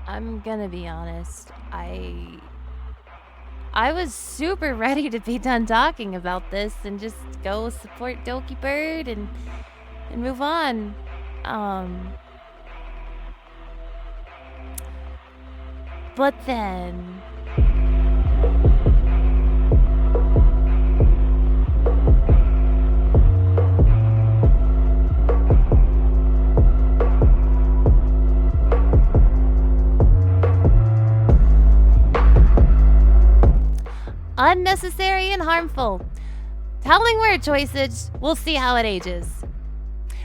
I'm gonna be honest. I was super ready to be done talking about this and just go support Doki Bird and move on. But then unnecessary and harmful. Telling word choices, we'll see how it ages.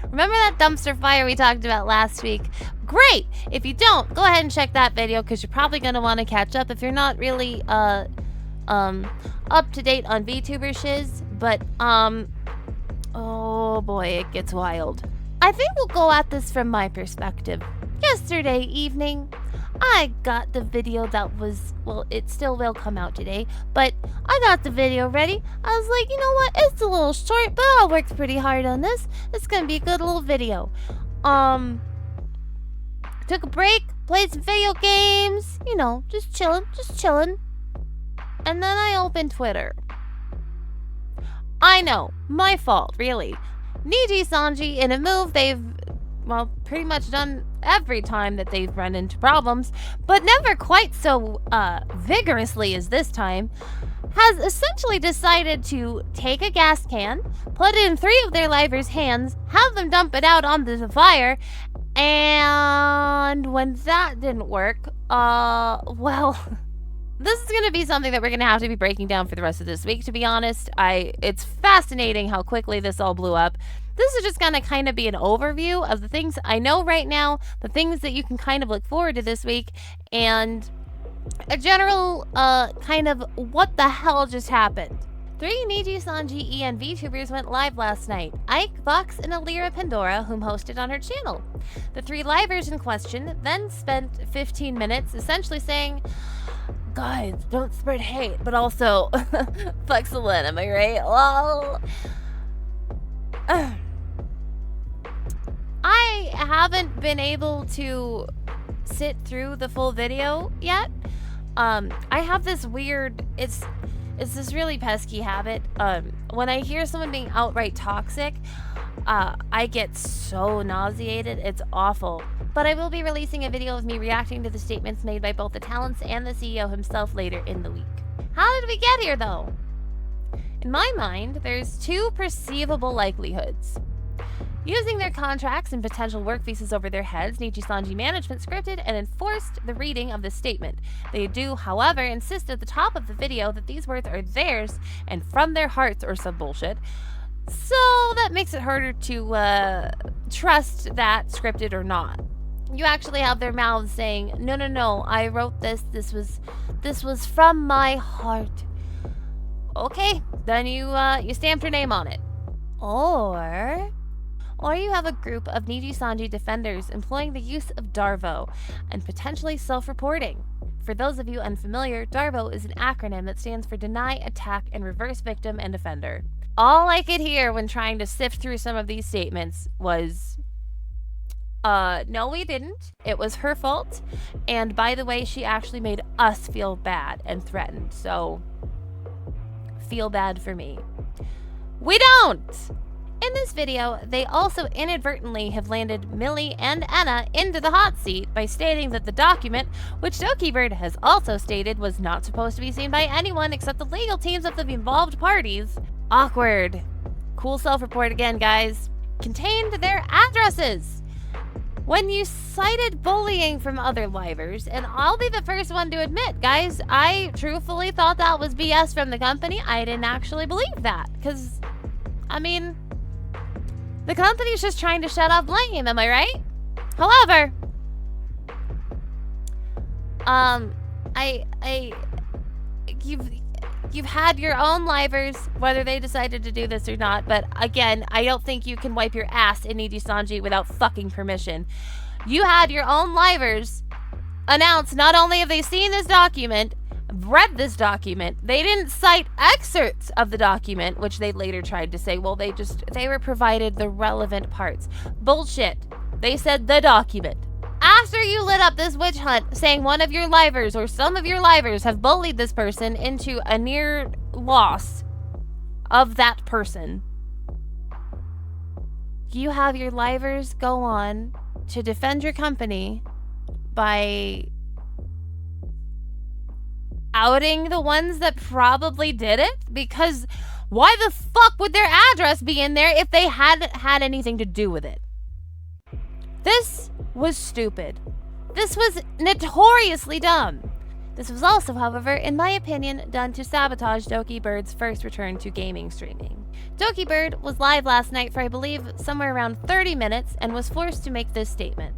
Remember that dumpster fire we talked about last week? Great! If you don't, go ahead and check that video because you're probably going to want to catch up if you're not really up to date on VTuber shiz. But, oh boy, it gets wild. I think we'll go at this from my perspective. Yesterday evening, I got the video that was, well, it still will come out today, but I got the video ready. I was like, you know what, it's a little short, but I worked pretty hard on this. It's gonna be a good little video. Took a break, played some video games, you know, just chilling. And then I opened Twitter. I know, my fault, really. Nijisanji, in a move they've, well, pretty much done every time that they've run into problems, but never quite so vigorously as this time, has essentially decided to take a gas can, put it in 3 of their livers' hands, have them dump it out onto the fire, and when that didn't work, well, this is going to be something that we're going to have to be breaking down for the rest of this week, to be honest. It's fascinating how quickly this all blew up. This is just going to kind of be an overview of the things I know right now, the things that you can kind of look forward to this week, and a general kind of what the hell just happened. 3 Nijisanji EN VTubers went live last night. Ike, Fox, and Alira Pandora, whom hosted on her channel. The 3 livers in question then spent 15 minutes essentially saying, guys, don't spread hate, but also, fuck Selene, am I right? Lol. I haven't been able to sit through the full video yet. I have this weird, it's this really pesky habit. When I hear someone being outright toxic, I get so nauseated. It's awful. But I will be releasing a video of me reacting to the statements made by both the talents and the CEO himself later in the week. How did we get here, though? In my mind, there's 2 perceivable likelihoods. Using their contracts and potential work visas over their heads, Nijisanji management scripted and enforced the reading of this statement. They do, however, insist at the top of the video that these words are theirs and from their hearts or some bullshit. So that makes it harder to trust that scripted or not. You actually have their mouths saying, no, I wrote this. This was from my heart. Okay, then you stamped your name on it. Or you have a group of Nijisanji defenders employing the use of DARVO and potentially self-reporting. For those of you unfamiliar, DARVO is an acronym that stands for Deny, Attack, and Reverse Victim and Offender. All I could hear when trying to sift through some of these statements was, no, we didn't. It was her fault. And by the way, she actually made us feel bad and threatened. So, feel bad for me. We don't! In this video, they also inadvertently have landed Millie and Anna into the hot seat by stating that the document, which Doki Bird has also stated was not supposed to be seen by anyone except the legal teams of the involved parties. Awkward. Cool self-report again, guys. Contained their addresses. When you cited bullying from other livers, and I'll be the first one to admit, guys, I truthfully thought that was BS from the company. I didn't actually believe that, because, I mean, the company's just trying to shut off blame, am I right? However, you've had your own livers, whether they decided to do this or not, but again, I don't think you can wipe your ass in Nijisanji without fucking permission. You had your own livers announce not only have they seen this document, read this document, they didn't cite excerpts of the document, which they later tried to say, well, they were provided the relevant parts. Bullshit. They said the document. after you lit up this witch hunt saying one of your livers or some of your livers have bullied this person into a near loss of that person, you have your livers go on to defend your company by outing the ones that probably did it? Because why the fuck would their address be in there if they hadn't had anything to do with it? This was stupid. This was notoriously dumb. This was also, however, in my opinion, done to sabotage Doki Bird's first return to gaming streaming. Doki Bird was live last night for, I believe, somewhere around 30 minutes and was forced to make this statement.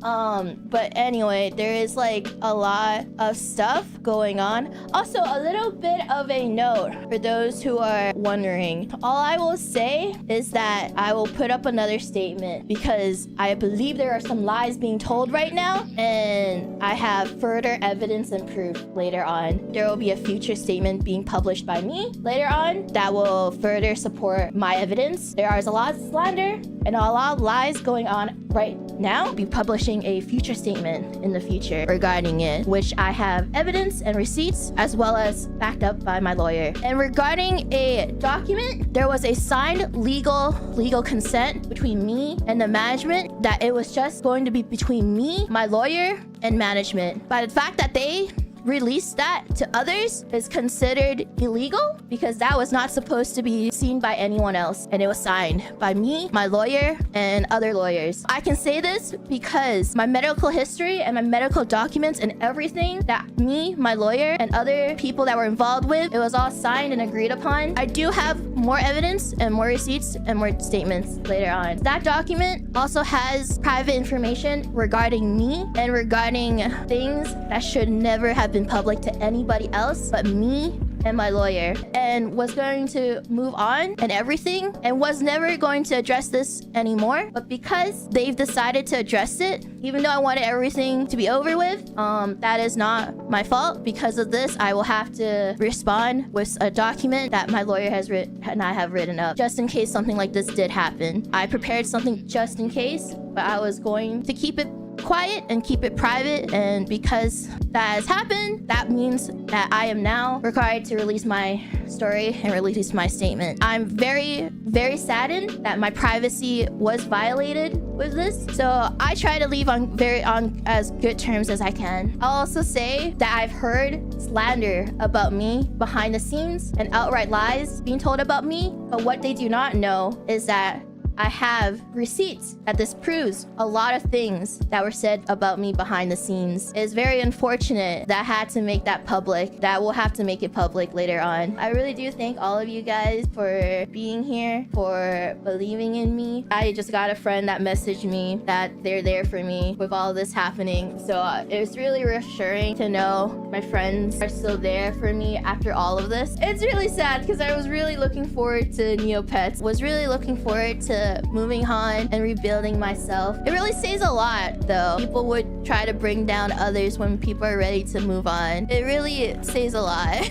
But anyway, there is like a lot of stuff going on. Also, a little bit of a note for those who are wondering. All I will say is that I will put up another statement because I believe there are some lies being told right now, and I have further evidence and proof later on. There will be a future statement being published by me later on that will further support my evidence. There is a lot of slander and a lot of lies going on right now. I'll be publishing a future statement in the future regarding it, which I have evidence and receipts as well as backed up by my lawyer. And regarding a document, there was a signed legal consent between me and the management that it was just going to be between me, my lawyer, and management. By the fact that they release that to others is considered illegal because that was not supposed to be seen by anyone else, and it was signed by me, my lawyer, and other lawyers. I can say this because my medical history and my medical documents and everything that me, my lawyer, and other people that were involved with, it was all signed and agreed upon. I do have more evidence and more receipts and more statements later on. That document also has private information regarding me and regarding things that should never have been public to anybody else but me and my lawyer, and was going to move on and everything and was never going to address this anymore. But because they've decided to address it, even though I wanted everything to be over with, that is not my fault. Because of this, I will have to respond with a document that my lawyer has written and I have written up just in case something like this did happen. I prepared something just in case, but I was going to keep it quiet and keep it private, and because that has happened, that means that I am now required to release my story and release my statement. I'm very, very saddened that my privacy was violated with this, so I try to leave on as good terms as I can. I'll also say that I've heard slander about me behind the scenes and outright lies being told about me, but what they do not know is that I have receipts that this proves a lot of things that were said about me behind the scenes. It's very unfortunate that I had to make that public, that we'll have to make it public later on. I really do thank all of you guys for being here, for believing in me. I just got a friend that messaged me that they're there for me with all this happening. So it was really reassuring to know my friends are still there for me after all of this. It's really sad because I was really looking forward to Neopets, was really looking forward to moving on and rebuilding myself. It really says a lot though. People would try to bring down others when people are ready to move on. It really says a lot.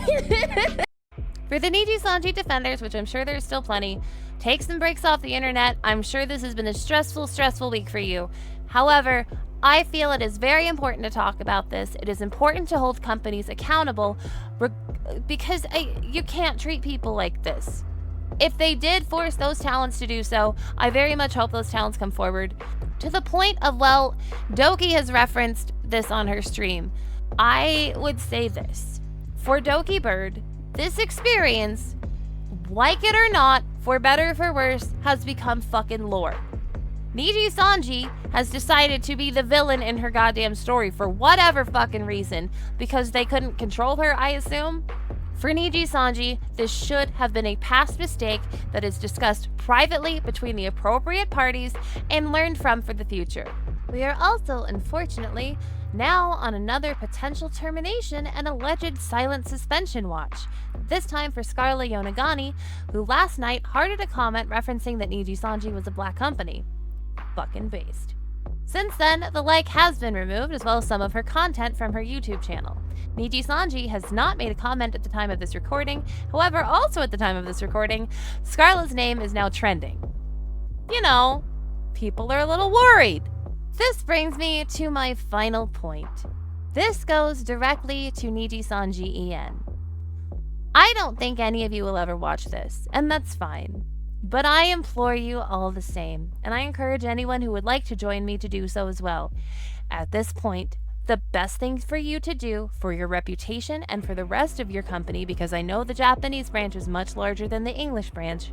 For the Nijisanji defenders, which I'm sure there's still plenty, take some breaks off the internet. I'm sure this has been a stressful week for you. However, I feel it is very important to talk about this. It is important to hold companies accountable because you can't treat people like this. If they did force those talents to do so, I very much hope those talents come forward. To the point of, well, Doki has referenced this on her stream. I would say this. For Doki Bird, this experience, like it or not, for better or for worse, has become fucking lore. Nijisanji has decided to be the villain in her goddamn story for whatever fucking reason, because they couldn't control her, I assume. For Nijisanji, this should have been a past mistake that is discussed privately between the appropriate parties and learned from for the future. We are also, unfortunately, now on another potential termination and alleged silent suspension watch, this time for Scarla Yonagani, who last night hearted a comment referencing that Nijisanji was a black company. Fucking based. Since then, the like has been removed, as well as some of her content from her YouTube channel. Nijisanji has not made a comment at the time of this recording. However, also at the time of this recording, Scarla's name is now trending. You know, people are a little worried. This brings me to my final point. This goes directly to Nijisanji En. I don't think any of you will ever watch this, and that's fine. But I implore you all the same, and I encourage anyone who would like to join me to do so as well. At this point, the best thing for you to do for your reputation and for the rest of your company, because I know the Japanese branch is much larger than the English branch,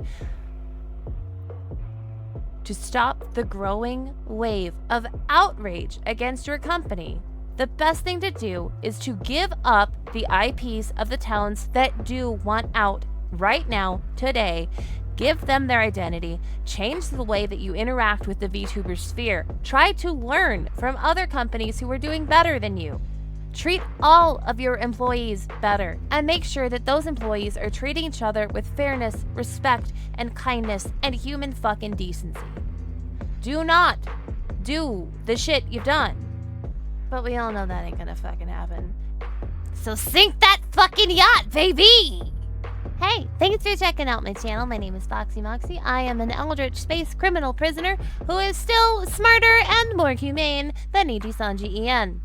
to stop the growing wave of outrage against your company, the best thing to do is to give up the IPs of the towns that do want out right now, today. Give them their identity, change the way that you interact with the VTuber sphere, try to learn from other companies who are doing better than you. Treat all of your employees better, and make sure that those employees are treating each other with fairness, respect, and kindness, and human fucking decency. Do not do the shit you've done. But we all know that ain't gonna fucking happen. So sink that fucking yacht, baby! Hey, thanks for checking out my channel. My name is FoxyMoxAE. I am an Eldritch space criminal prisoner who is still smarter and more humane than Nijisanji En.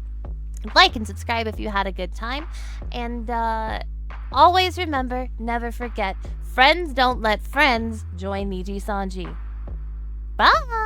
Like and subscribe if you had a good time. And always remember, never forget, friends don't let friends join Nijisanji. Bye!